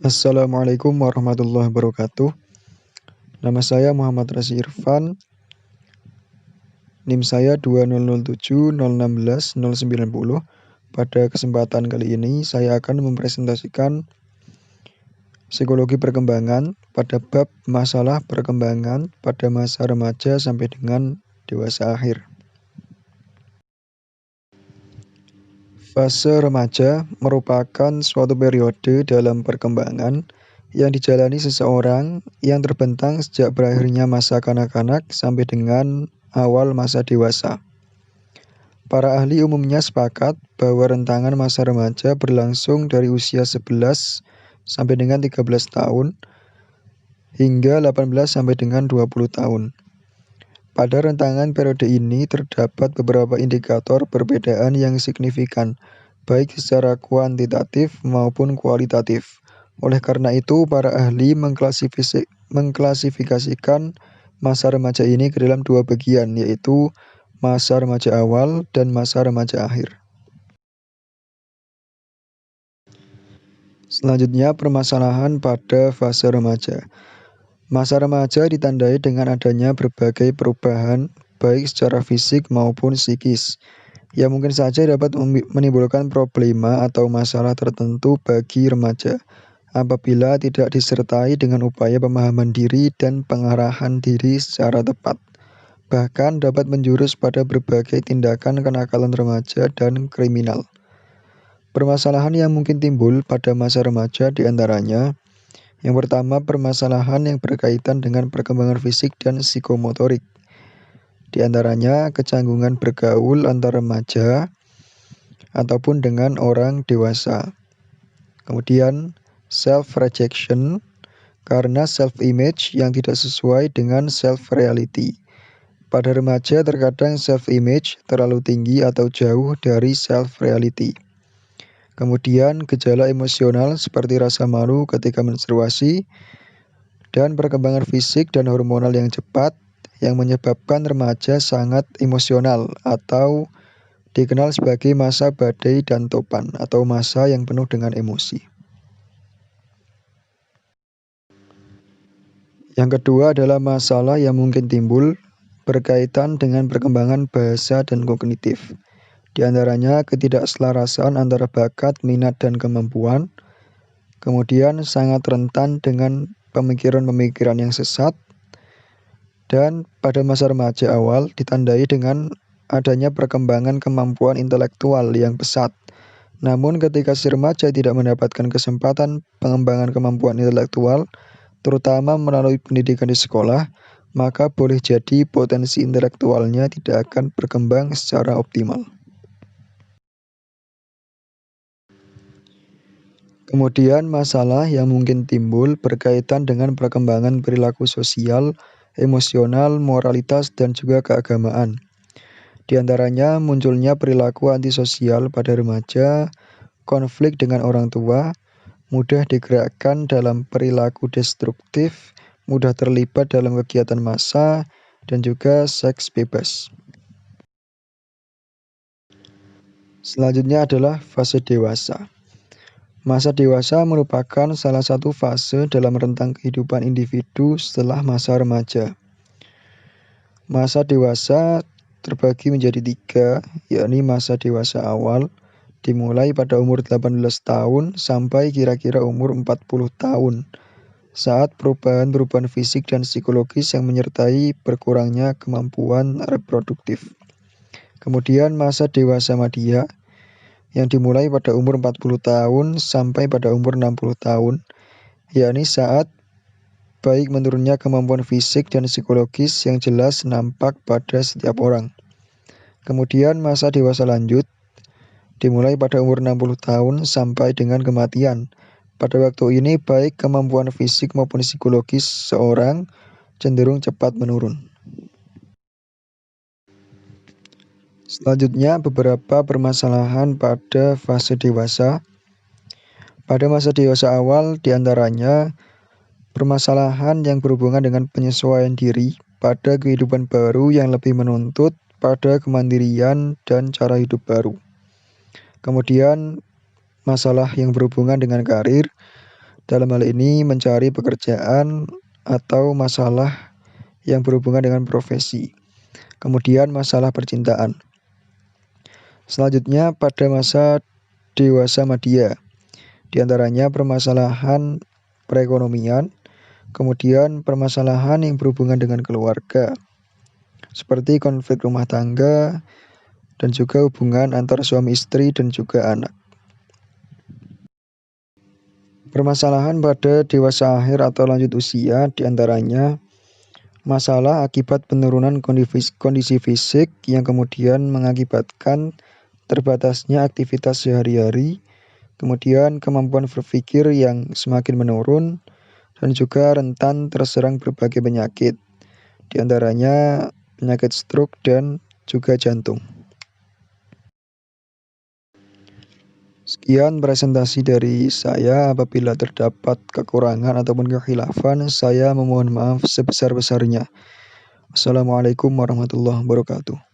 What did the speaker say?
Assalamualaikum warahmatullahi wabarakatuh. Nama saya Muhammad Rasy Irfan. NIM saya 2007016090. Pada kesempatan kali ini saya akan mempresentasikan psikologi perkembangan pada bab masalah perkembangan pada masa remaja sampai dengan dewasa akhir. Fase remaja merupakan suatu periode dalam perkembangan yang dijalani seseorang yang terbentang sejak berakhirnya masa kanak-kanak sampai dengan awal masa dewasa. Para ahli umumnya sepakat bahwa rentangan masa remaja berlangsung dari usia 11 sampai dengan 13 tahun hingga 18 sampai dengan 20 tahun. Pada rentangan periode ini terdapat beberapa indikator perbedaan yang signifikan, baik secara kuantitatif maupun kualitatif. Oleh karena itu, para ahli mengklasifikasikan masa remaja ini ke dalam dua bagian, yaitu masa remaja awal dan masa remaja akhir. Selanjutnya, permasalahan pada fase remaja. Masa remaja ditandai dengan adanya berbagai perubahan, baik secara fisik maupun psikis, yang mungkin saja dapat menimbulkan problema atau masalah tertentu bagi remaja, apabila tidak disertai dengan upaya pemahaman diri dan pengarahan diri secara tepat. Bahkan dapat menjurus pada berbagai tindakan kenakalan remaja dan kriminal. Permasalahan yang mungkin timbul pada masa remaja diantaranya: yang pertama, permasalahan yang berkaitan dengan perkembangan fisik dan psikomotorik. Di antaranya, kecanggungan bergaul antar remaja ataupun dengan orang dewasa. Kemudian, self-rejection karena self-image yang tidak sesuai dengan self-reality. Pada remaja terkadang self-image terlalu tinggi atau jauh dari self-reality. Kemudian, gejala emosional seperti rasa malu ketika menstruasi, dan perkembangan fisik dan hormonal yang cepat yang menyebabkan remaja sangat emosional atau dikenal sebagai masa badai dan topan atau masa yang penuh dengan emosi. Yang kedua adalah masalah yang mungkin timbul berkaitan dengan perkembangan bahasa dan kognitif. Di antaranya ketidakselarasan antara bakat, minat, dan kemampuan. Kemudian sangat rentan dengan pemikiran-pemikiran yang sesat. Dan pada masa remaja awal ditandai dengan adanya perkembangan kemampuan intelektual yang pesat. Namun ketika si remaja tidak mendapatkan kesempatan pengembangan kemampuan intelektual, terutama melalui pendidikan di sekolah, maka boleh jadi potensi intelektualnya tidak akan berkembang secara optimal. Kemudian masalah yang mungkin timbul berkaitan dengan perkembangan perilaku sosial, emosional, moralitas, dan juga keagamaan. Di antaranya munculnya perilaku antisosial pada remaja, konflik dengan orang tua, mudah digerakkan dalam perilaku destruktif, mudah terlibat dalam kegiatan massa, dan juga seks bebas. Selanjutnya adalah fase dewasa. Masa dewasa merupakan salah satu fase dalam rentang kehidupan individu setelah masa remaja. Masa dewasa terbagi menjadi 3, yakni masa dewasa awal, dimulai pada umur 18 tahun sampai kira-kira umur 40 tahun, saat perubahan-perubahan fisik dan psikologis yang menyertai berkurangnya kemampuan reproduktif. Kemudian masa dewasa madya, yang dimulai pada umur 40 tahun sampai pada umur 60 tahun, yakni saat baik menurunnya kemampuan fisik dan psikologis yang jelas nampak pada setiap orang. Kemudian masa dewasa lanjut, dimulai pada umur 60 tahun sampai dengan kematian. Pada waktu ini baik kemampuan fisik maupun psikologis seorang cenderung cepat menurun. Selanjutnya, beberapa permasalahan pada fase dewasa. Pada masa dewasa awal, diantaranya permasalahan yang berhubungan dengan penyesuaian diri pada kehidupan baru yang lebih menuntut pada kemandirian dan cara hidup baru. Kemudian, masalah yang berhubungan dengan karir Dalam hal ini mencari pekerjaan atau masalah yang berhubungan dengan profesi. Kemudian masalah percintaan. Selanjutnya pada masa dewasa madya, di antaranya permasalahan perekonomian, kemudian permasalahan yang berhubungan dengan keluarga, seperti konflik rumah tangga, dan juga hubungan antar suami istri dan juga anak. Permasalahan pada dewasa akhir atau lanjut usia, di antaranya masalah akibat penurunan kondisi fisik yang kemudian mengakibatkan terbatasnya aktivitas sehari-hari, kemudian kemampuan berpikir yang semakin menurun, dan juga rentan terserang berbagai penyakit, di antaranya penyakit stroke dan juga jantung. Sekian presentasi dari saya. Apabila terdapat kekurangan ataupun kekhilafan, saya memohon maaf sebesar-besarnya. Assalamualaikum warahmatullahi wabarakatuh.